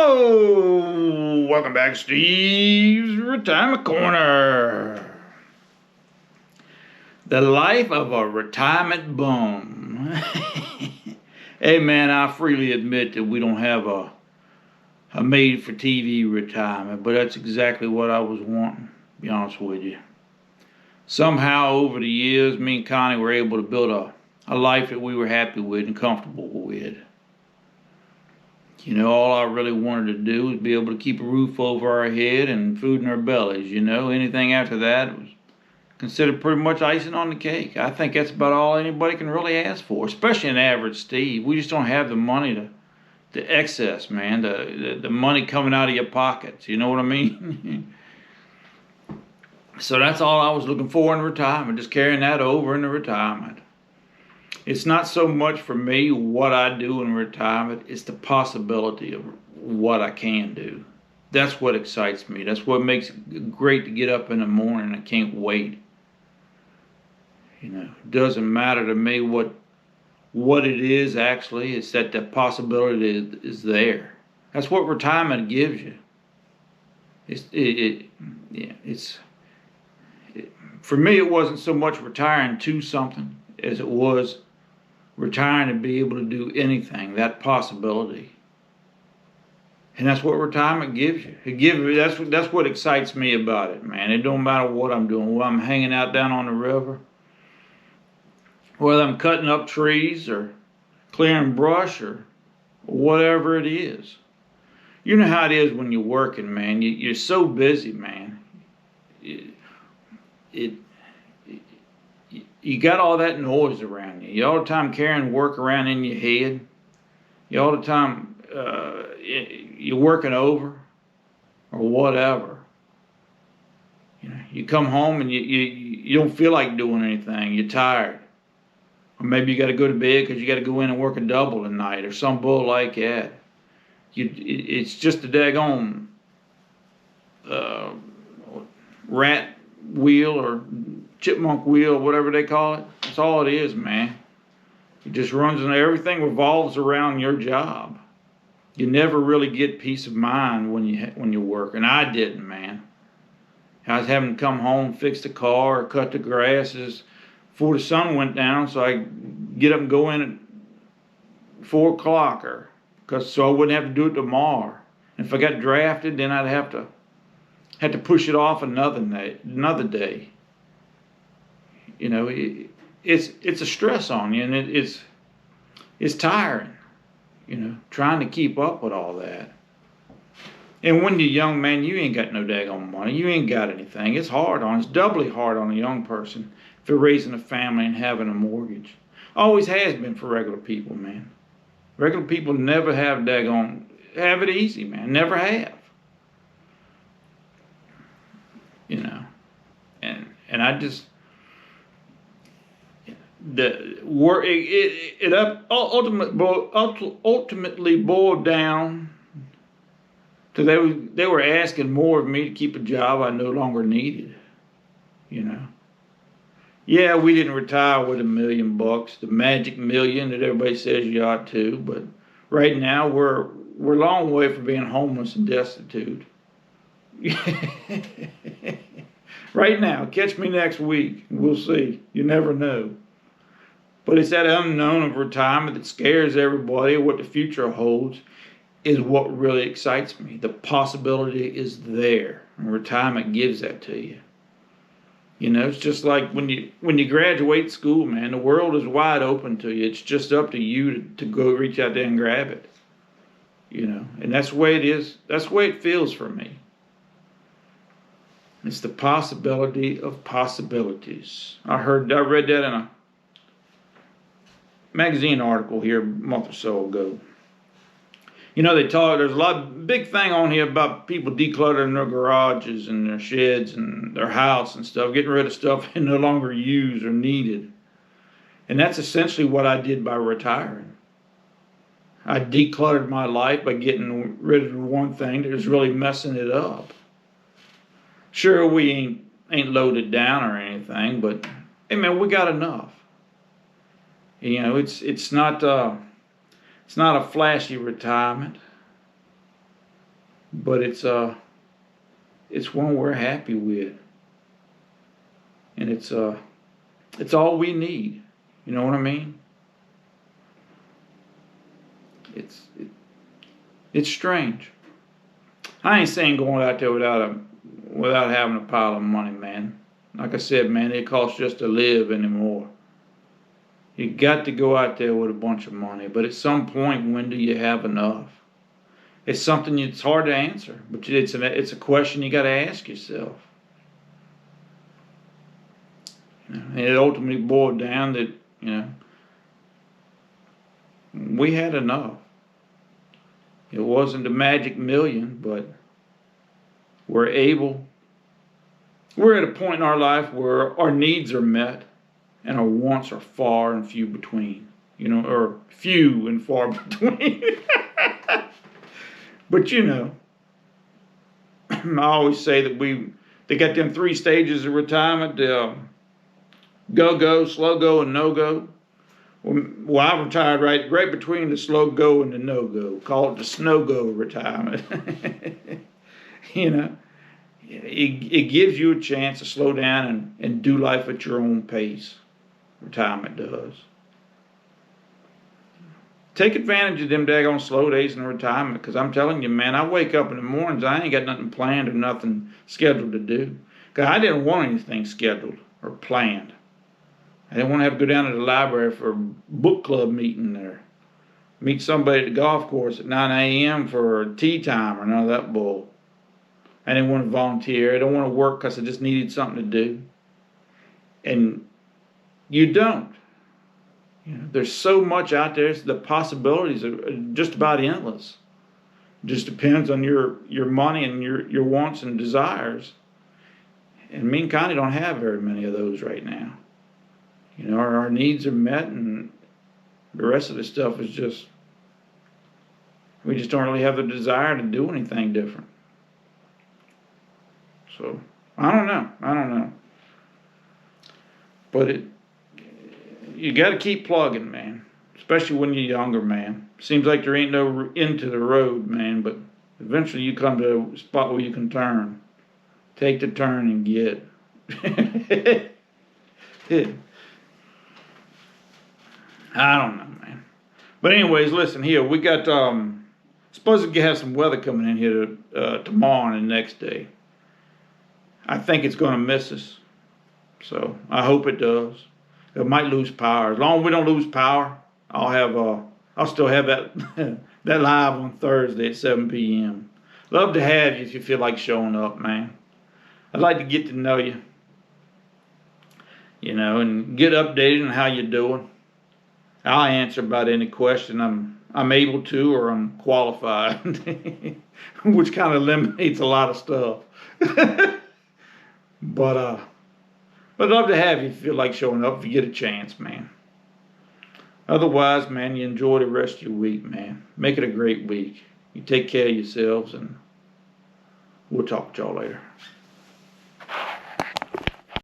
Hello! Welcome back, Steve's Retirement Corner. The life of a retirement bum. Hey man, I freely admit that we don't have a made-for-TV retirement, but that's exactly what I was wanting, to be honest with you. Somehow over the years, me and Connie were able to build a life that we were happy with and comfortable with. You know, all I really wanted to do was be able to keep a roof over our head and food in our bellies. You know, anything after that was considered pretty much icing on the cake. I think that's about all anybody can really ask for, especially an average Steve. We just don't have the money to excess, man, the money coming out of your pockets. You know what I mean? So that's all I was looking for in retirement, just carrying that over into retirement. It's not so much for me what I do in retirement, it's the possibility of what I can do. That's what excites me. That's what makes it great to get up in the morning. I can't wait. You know, it doesn't matter to me what it is actually, it's that the possibility is there. That's what retirement gives you. For me, it wasn't so much retiring to something as it was retiring to be able to do anything, that possibility. And that's what retirement gives you. That's what excites me about it, man. It don't matter what I'm doing, whether I'm hanging out down on the river, whether I'm cutting up trees or clearing brush or whatever it is. You know how it is when you're working, man. You're so busy, man. You got all that noise around you. You're all the time carrying work around in your head. You're all the time you're working over or whatever. You know, you come home and you don't feel like doing anything. You're tired. Or maybe you got to go to bed because you got to go in and work a double tonight or some bull like that. It's just a daggone rat wheel or chipmunk wheel, whatever they call it. That's all it is, man. It just runs and everything revolves around your job. You never really get peace of mind when you work, and I didn't, man. I was having to come home, fix the car, or cut the grasses before the sun went down, so I get up and go in at 4 o'clock, so I wouldn't have to do it tomorrow. And if I got drafted, then I'd have to push it off another day. You know, it's a stress on you, and it's tiring, you know, trying to keep up with all that. And when you're young, man, you ain't got no daggone money. You ain't got anything. It's doubly hard on a young person if they're raising a family and having a mortgage. Always has been for regular people, man. Regular people never have it easy, man. Never have. You know, and I just ultimately boiled down to they were asking more of me to keep a job I no longer needed. You know, yeah, we didn't retire with $1 million, the magic million that everybody says you ought to, but right now we're a long way from being homeless and destitute. Right now, catch me next week. We'll see. You never know. But it's that unknown of retirement that scares everybody. What the future holds is what really excites me. The possibility is there, and retirement gives that to you. You know, it's just like when you graduate school, man. The world is wide open to you. It's just up to you to go reach out there and grab it. You know, and that's the way it is. That's the way it feels for me. It's the possibility of possibilities. I read that in a magazine article here a month or so ago. You know, there's a big thing on here about people decluttering their garages and their sheds and their house and stuff, getting rid of stuff they no longer use or needed. And that's essentially what I did by retiring. I decluttered my life by getting rid of the one thing that was really messing it up. Sure, we ain't loaded down or anything, but hey, man, we got enough. You know, it's not a flashy retirement. but it's one we're happy with, and it's all we need. You know what I mean? It's strange. I ain't saying going out there without having a pile of money, man. Like I said, man, it costs just to live anymore. You got to go out there with a bunch of money, but at some point, when do you have enough? It's something it's hard to answer, but it's a question you got to ask yourself. And it ultimately boiled down that we had enough. It wasn't a magic million, but we're at a point in our life where our needs are met and our wants are far and few between, or few and far between. But I always say that they got them 3 stages of retirement: go, slow go, and no go. Well, I retired right between the slow go and the no go. Call it the snow go retirement. It gives you a chance to slow down and do life at your own pace. Retirement does. Take advantage of them daggone slow days in retirement, because I'm telling you, man, I wake up in the mornings, I ain't got nothing planned or nothing scheduled to do. Because I didn't want anything scheduled or planned. I didn't want to have to go down to the library for a book club meeting or meet somebody at the golf course at 9 a.m. for tea time or none of that bull. I didn't want to volunteer. I don't want to work because I just needed something to do. And you don't. There's so much out there. The possibilities are just about endless. It just depends on your money and your wants and desires. And me and Connie don't have very many of those right now. Our needs are met, and the rest of the stuff is just, we just don't really have the desire to do anything different. So, I don't know. But you got to keep plugging, man. Especially when you're younger, man. Seems like there ain't no end to the road, man. But eventually you come to a spot where you can turn. Take the turn and get. I don't know, man. But anyways, listen here. We got, supposed to have some weather coming in here tomorrow and the next day. I think it's going to miss us. So I hope it does. It might lose power. As long as we don't lose power, I'll still have that that live on Thursday at 7 p.m. Love to have you if you feel like showing up, man. I'd like to get to know you, and get updated on how you're doing. I'll answer about any question I'm able to, or I'm qualified, which kind of eliminates a lot of stuff. But I'd love to have you if you feel like showing up, if you get a chance, man. Otherwise, man, you enjoy the rest of your week, man. Make it a great week. You take care of yourselves, and we'll talk to y'all later.